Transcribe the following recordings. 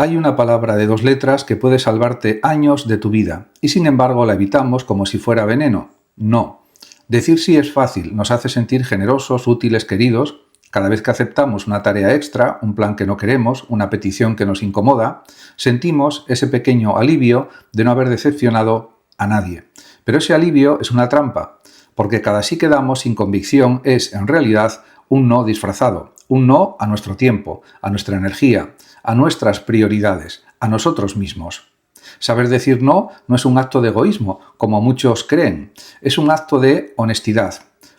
Hay una palabra de 2 letras que puede salvarte años de tu vida y sin embargo la evitamos como si fuera veneno. No. Decir sí es fácil, nos hace sentir generosos, útiles, queridos. Cada vez que aceptamos una tarea extra, un plan que no queremos, una petición que nos incomoda, sentimos ese pequeño alivio de no haber decepcionado a nadie. Pero ese alivio es una trampa, porque cada sí que damos sin convicción es, en realidad, un no disfrazado, un no a nuestro tiempo, a nuestra energía, a nuestras prioridades, a nosotros mismos. Saber decir no no es un acto de egoísmo, como muchos creen, es un acto de honestidad.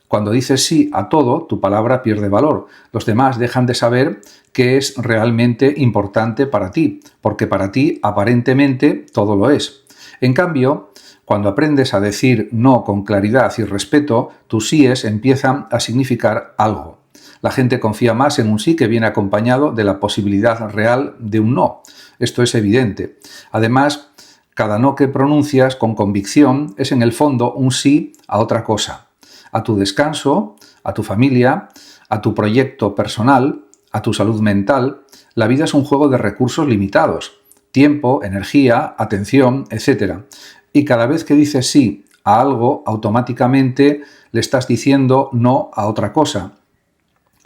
Cuando dices sí a todo, tu palabra pierde valor. Los demás dejan de saber qué es realmente importante para ti, porque para ti aparentemente todo lo es. En cambio, cuando aprendes a decir no con claridad y respeto, tus síes empiezan a significar algo. La gente confía más en un sí que viene acompañado de la posibilidad real de un no. Esto es evidente. Además, cada no que pronuncias con convicción es en el fondo un sí a otra cosa. A tu descanso, a tu familia, a tu proyecto personal, a tu salud mental. La vida es un juego de recursos limitados. Tiempo, energía, atención, etc. Y cada vez que dices sí a algo, automáticamente le estás diciendo no a otra cosa,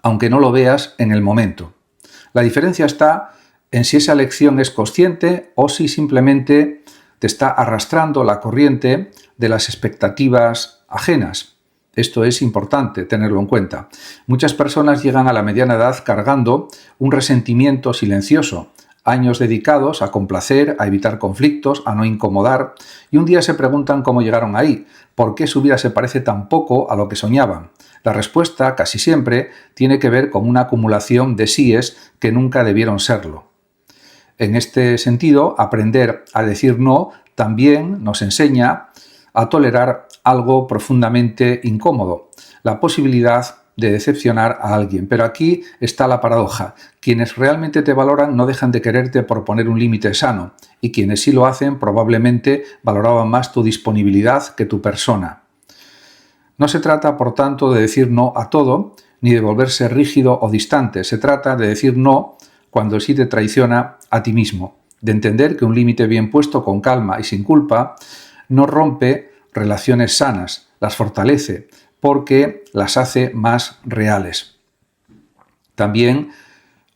aunque no lo veas en el momento. La diferencia está en si esa elección es consciente o si simplemente te está arrastrando la corriente de las expectativas ajenas. Esto es importante tenerlo en cuenta. Muchas personas llegan a la mediana edad cargando un resentimiento silencioso, años dedicados a complacer, a evitar conflictos, a no incomodar, y un día se preguntan cómo llegaron ahí, por qué su vida se parece tan poco a lo que soñaban. La respuesta, casi siempre, tiene que ver con una acumulación de síes que nunca debieron serlo. En este sentido, aprender a decir no también nos enseña a tolerar algo profundamente incómodo, la posibilidad de decepcionar a alguien. Pero aquí está la paradoja. Quienes realmente te valoran no dejan de quererte por poner un límite sano, y quienes sí lo hacen probablemente valoraban más tu disponibilidad que tu persona. No se trata, por tanto, de decir no a todo, ni de volverse rígido o distante. Se trata de decir no cuando sí te traiciona a ti mismo, de entender que un límite bien puesto con calma y sin culpa no rompe relaciones sanas, las fortalece, porque las hace más reales. También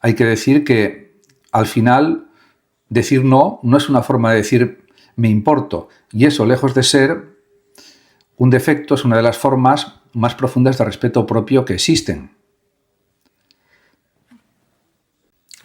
hay que decir que, al final, decir no no es una forma de decir me importo, y eso, lejos de ser un defecto, es una de las formas más profundas de respeto propio que existen.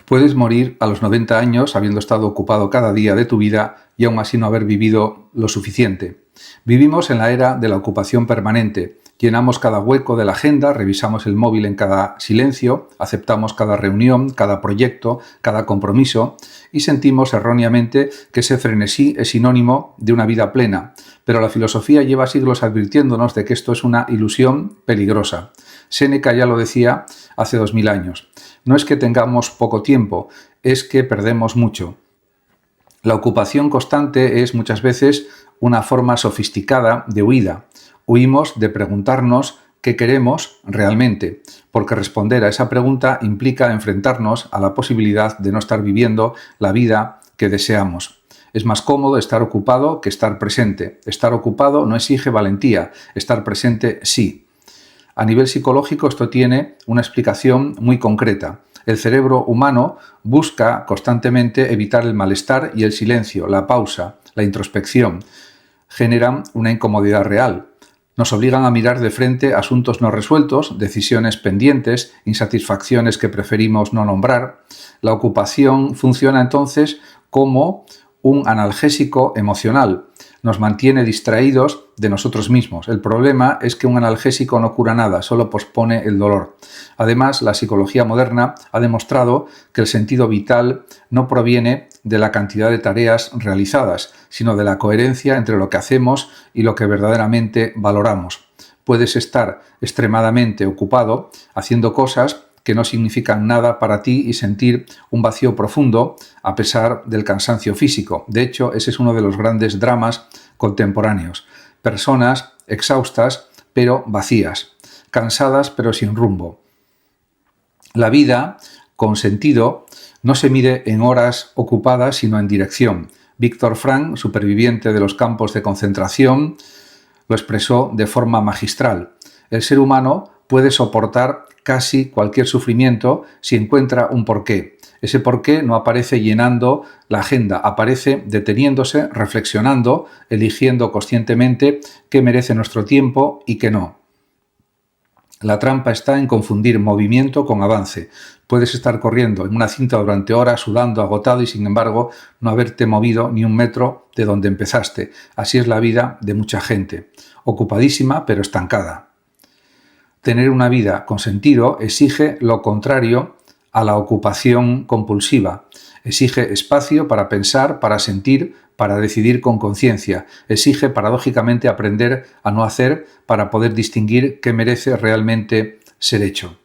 Puedes morir a los 90 años habiendo estado ocupado cada día de tu vida y aún así no haber vivido lo suficiente. Vivimos en la era de la ocupación permanente. Llenamos cada hueco de la agenda, revisamos el móvil en cada silencio, aceptamos cada reunión, cada proyecto, cada compromiso y sentimos erróneamente que ese frenesí es sinónimo de una vida plena. Pero la filosofía lleva siglos advirtiéndonos de que esto es una ilusión peligrosa. Séneca ya lo decía hace 2000 años. No es que tengamos poco tiempo, es que perdemos mucho. La ocupación constante es muchas veces una forma sofisticada de huida. Huimos de preguntarnos qué queremos realmente, porque responder a esa pregunta implica enfrentarnos a la posibilidad de no estar viviendo la vida que deseamos. Es más cómodo estar ocupado que estar presente. Estar ocupado no exige valentía, estar presente sí. A nivel psicológico esto tiene una explicación muy concreta. El cerebro humano busca constantemente evitar el malestar y el silencio, la pausa, la introspección. Generan una incomodidad real. Nos obligan a mirar de frente asuntos no resueltos, decisiones pendientes, insatisfacciones que preferimos no nombrar. La ocupación funciona entonces como un analgésico emocional. Nos mantiene distraídos de nosotros mismos. El problema es que un analgésico no cura nada, solo pospone el dolor. Además, la psicología moderna ha demostrado que el sentido vital no proviene de la cantidad de tareas realizadas, sino de la coherencia entre lo que hacemos y lo que verdaderamente valoramos. Puedes estar extremadamente ocupado haciendo cosas que no significan nada para ti y sentir un vacío profundo a pesar del cansancio físico. De hecho, ese es uno de los grandes dramas contemporáneos. Personas exhaustas pero vacías, cansadas pero sin rumbo. La vida, con sentido, No se mide en horas ocupadas, sino en dirección. Viktor Frankl, superviviente de los campos de concentración, lo expresó de forma magistral. El ser humano puede soportar casi cualquier sufrimiento si encuentra un porqué. Ese porqué no aparece llenando la agenda, aparece deteniéndose, reflexionando, eligiendo conscientemente qué merece nuestro tiempo y qué no. La trampa está en confundir movimiento con avance. Puedes estar corriendo en una cinta durante horas, sudando, agotado y sin embargo no haberte movido ni un metro de donde empezaste. Así es la vida de mucha gente, ocupadísima pero estancada. Tener una vida con sentido exige lo contrario a la ocupación compulsiva. Exige espacio para pensar, para sentir, para decidir con conciencia. Exige, paradójicamente, aprender a no hacer para poder distinguir qué merece realmente ser hecho.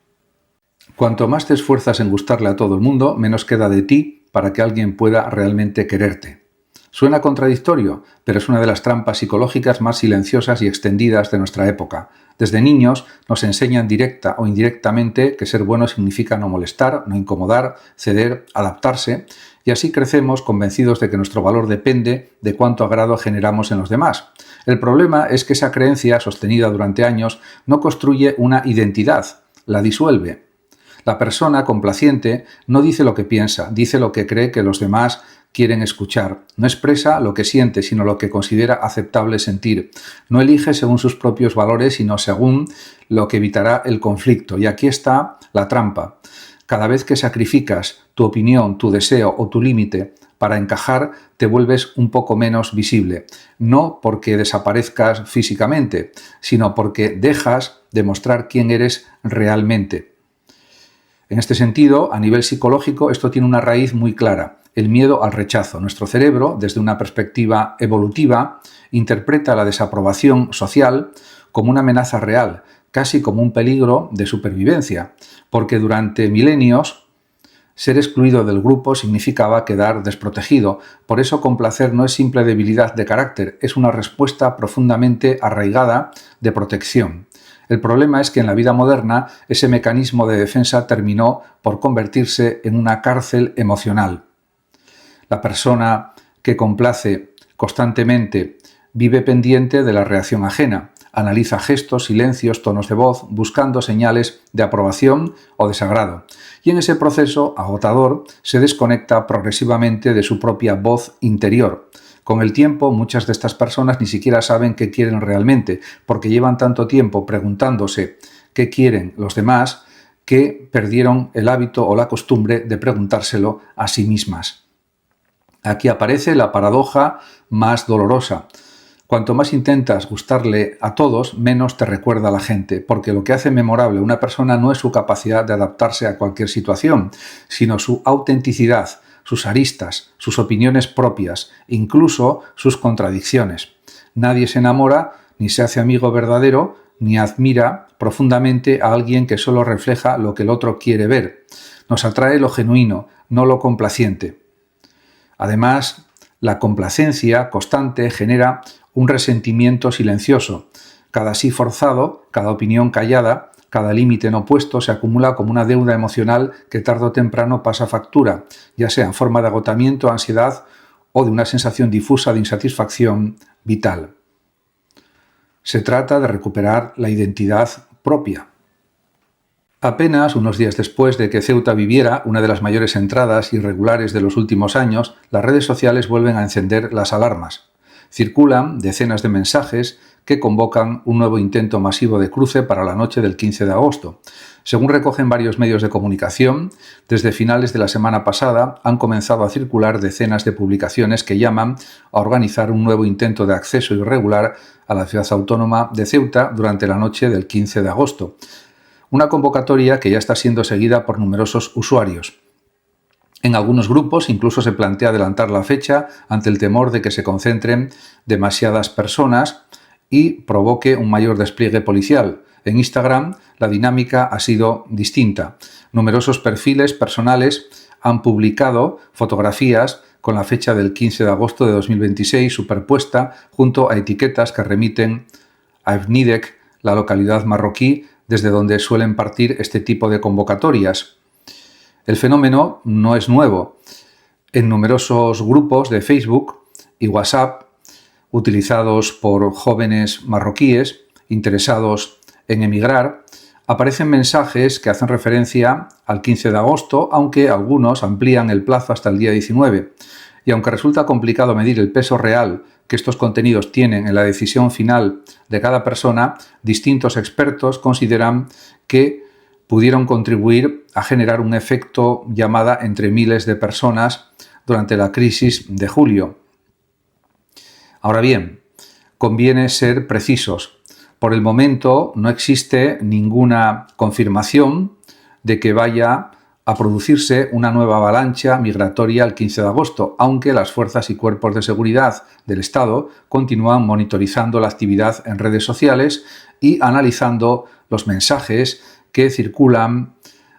Cuanto más te esfuerzas en gustarle a todo el mundo, menos queda de ti para que alguien pueda realmente quererte. Suena contradictorio, pero es una de las trampas psicológicas más silenciosas y extendidas de nuestra época. Desde niños nos enseñan directa o indirectamente que ser bueno significa no molestar, no incomodar, ceder, adaptarse, y así crecemos convencidos de que nuestro valor depende de cuánto agrado generamos en los demás. El problema es que esa creencia, sostenida durante años, no construye una identidad, la disuelve. La persona complaciente no dice lo que piensa, dice lo que cree que los demás quieren escuchar. No expresa lo que siente, sino lo que considera aceptable sentir. No elige según sus propios valores, sino según lo que evitará el conflicto. Y aquí está la trampa. Cada vez que sacrificas tu opinión, tu deseo o tu límite para encajar, te vuelves un poco menos visible. No porque desaparezcas físicamente, sino porque dejas de mostrar quién eres realmente. En este sentido, a nivel psicológico, esto tiene una raíz muy clara: el miedo al rechazo. Nuestro cerebro, desde una perspectiva evolutiva, interpreta la desaprobación social como una amenaza real, casi como un peligro de supervivencia, porque durante milenios ser excluido del grupo significaba quedar desprotegido. Por eso complacer no es simple debilidad de carácter, es una respuesta profundamente arraigada de protección. El problema es que en la vida moderna ese mecanismo de defensa terminó por convertirse en una cárcel emocional. La persona que complace constantemente vive pendiente de la reacción ajena, analiza gestos, silencios, tonos de voz, buscando señales de aprobación o desagrado. Y en ese proceso agotador se desconecta progresivamente de su propia voz interior. Con el tiempo, muchas de estas personas ni siquiera saben qué quieren realmente, porque llevan tanto tiempo preguntándose qué quieren los demás, que perdieron el hábito o la costumbre de preguntárselo a sí mismas. Aquí aparece la paradoja más dolorosa. Cuanto más intentas gustarle a todos, menos te recuerda a la gente, porque lo que hace memorable a una persona no es su capacidad de adaptarse a cualquier situación, sino su autenticidad, sus aristas, sus opiniones propias, incluso sus contradicciones. Nadie se enamora ni se hace amigo verdadero, ni admira profundamente a alguien que solo refleja lo que el otro quiere ver. Nos atrae lo genuino, no lo complaciente. Además, la complacencia constante genera un resentimiento silencioso. Cada sí forzado, cada opinión callada, cada límite no puesto se acumula como una deuda emocional que tarde o temprano pasa factura, ya sea en forma de agotamiento, ansiedad o de una sensación difusa de insatisfacción vital. Se trata de recuperar la identidad propia. Apenas unos días después de que Ceuta viviera una de las mayores entradas irregulares de los últimos años, las redes sociales vuelven a encender las alarmas. Circulan decenas de mensajes que convocan un nuevo intento masivo de cruce para la noche del 15 de agosto. Según recogen varios medios de comunicación, desde finales de la semana pasada han comenzado a circular decenas de publicaciones que llaman a organizar un nuevo intento de acceso irregular a la ciudad autónoma de Ceuta durante la noche del 15 de agosto. Una convocatoria que ya está siendo seguida por numerosos usuarios. En algunos grupos incluso se plantea adelantar la fecha ante el temor de que se concentren demasiadas personas y provoque un mayor despliegue policial. En Instagram la dinámica ha sido distinta. Numerosos perfiles personales han publicado fotografías con la fecha del 15 de agosto de 2026 superpuesta junto a etiquetas que remiten a Evnidek, la localidad marroquí desde donde suelen partir este tipo de convocatorias. El fenómeno no es nuevo. En numerosos grupos de Facebook y WhatsApp, utilizados por jóvenes marroquíes interesados en emigrar, aparecen mensajes que hacen referencia al 15 de agosto, aunque algunos amplían el plazo hasta el día 19. Y aunque resulta complicado medir el peso real que estos contenidos tienen en la decisión final de cada persona, distintos expertos consideran que pudieron contribuir a generar un efecto llamada entre miles de personas durante la crisis de julio. Ahora bien, conviene ser precisos. Por el momento no existe ninguna confirmación de que vaya a producirse una nueva avalancha migratoria el 15 de agosto, aunque las fuerzas y cuerpos de seguridad del Estado continúan monitorizando la actividad en redes sociales y analizando los mensajes que circulan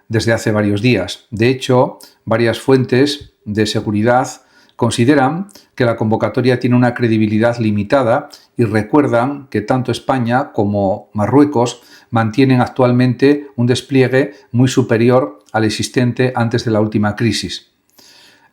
desde hace varios días. De hecho, varias fuentes de seguridad consideran que la convocatoria tiene una credibilidad limitada y recuerdan que tanto España como Marruecos mantienen actualmente un despliegue muy superior al existente antes de la última crisis.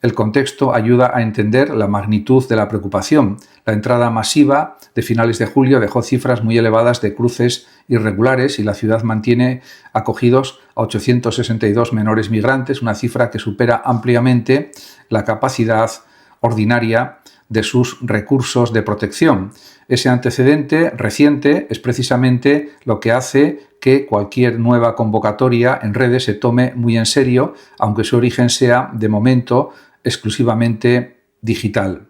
El contexto ayuda a entender la magnitud de la preocupación. La entrada masiva de finales de julio dejó cifras muy elevadas de cruces irregulares y la ciudad mantiene acogidos a 862 menores migrantes, una cifra que supera ampliamente la capacidad ordinaria de sus recursos de protección. Ese antecedente reciente es precisamente lo que hace que cualquier nueva convocatoria en redes se tome muy en serio, aunque su origen sea, de momento, exclusivamente digital.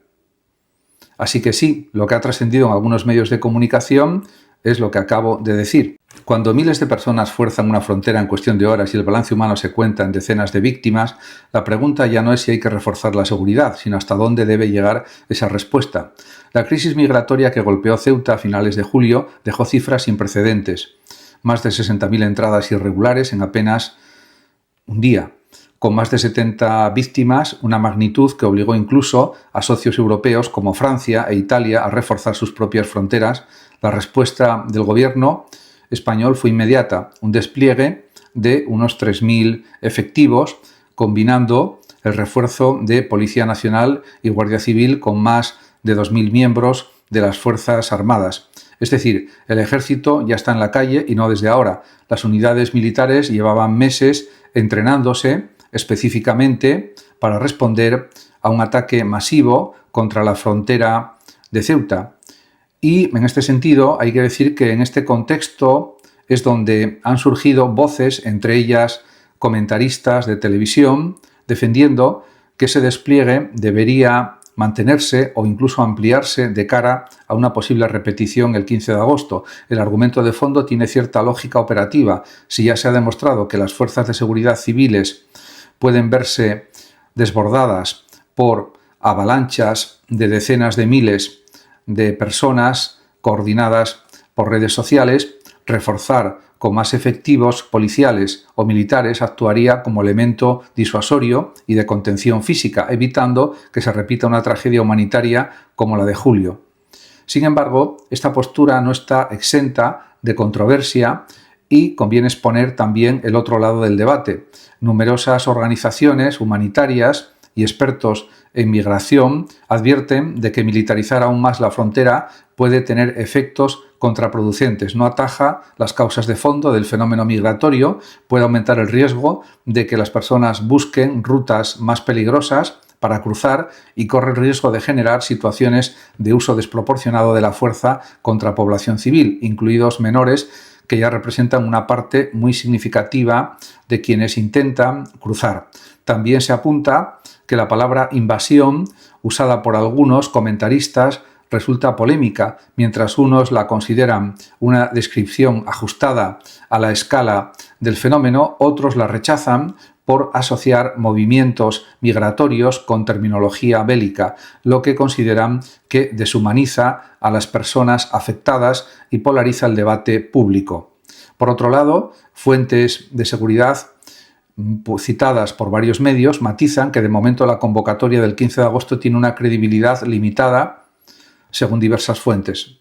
Así que sí, lo que ha trascendido en algunos medios de comunicación es lo que acabo de decir. Cuando miles de personas fuerzan una frontera en cuestión de horas y el balance humano se cuenta en decenas de víctimas, la pregunta ya no es si hay que reforzar la seguridad, sino hasta dónde debe llegar esa respuesta. La crisis migratoria que golpeó Ceuta a finales de julio dejó cifras sin precedentes. Más de 60.000 entradas irregulares en apenas un día, con más de 70 víctimas, una magnitud que obligó incluso a socios europeos como Francia e Italia a reforzar sus propias fronteras. La respuesta del gobierno español fue inmediata, un despliegue de unos 3.000 efectivos, combinando el refuerzo de Policía Nacional y Guardia Civil con más de 2.000 miembros de las Fuerzas Armadas. Es decir, el ejército ya está en la calle y no desde ahora. Las unidades militares llevaban meses entrenándose específicamente para responder a un ataque masivo contra la frontera de Ceuta. Y en este sentido hay que decir que en este contexto es donde han surgido voces, entre ellas comentaristas de televisión, defendiendo que ese despliegue debería mantenerse o incluso ampliarse de cara a una posible repetición el 15 de agosto. El argumento de fondo tiene cierta lógica operativa. Si ya se ha demostrado que las fuerzas de seguridad civiles pueden verse desbordadas por avalanchas de decenas de miles de personas coordinadas por redes sociales, reforzar con más efectivos policiales o militares actuaría como elemento disuasorio y de contención física, evitando que se repita una tragedia humanitaria como la de julio. Sin embargo, esta postura no está exenta de controversia y conviene exponer también el otro lado del debate. Numerosas organizaciones humanitarias y expertos en migración advierten de que militarizar aún más la frontera puede tener efectos contraproducentes. No ataja las causas de fondo del fenómeno migratorio, puede aumentar el riesgo de que las personas busquen rutas más peligrosas para cruzar y corre el riesgo de generar situaciones de uso desproporcionado de la fuerza contra población civil, incluidos menores que ya representan una parte muy significativa de quienes intentan cruzar. También se apunta que la palabra invasión, usada por algunos comentaristas, resulta polémica, mientras unos la consideran una descripción ajustada a la escala del fenómeno, otros la rechazan por asociar movimientos migratorios con terminología bélica, lo que consideran que deshumaniza a las personas afectadas y polariza el debate público. Por otro lado, fuentes de seguridad citadas por varios medios matizan que de momento la convocatoria del 15 de agosto tiene una credibilidad limitada según diversas fuentes.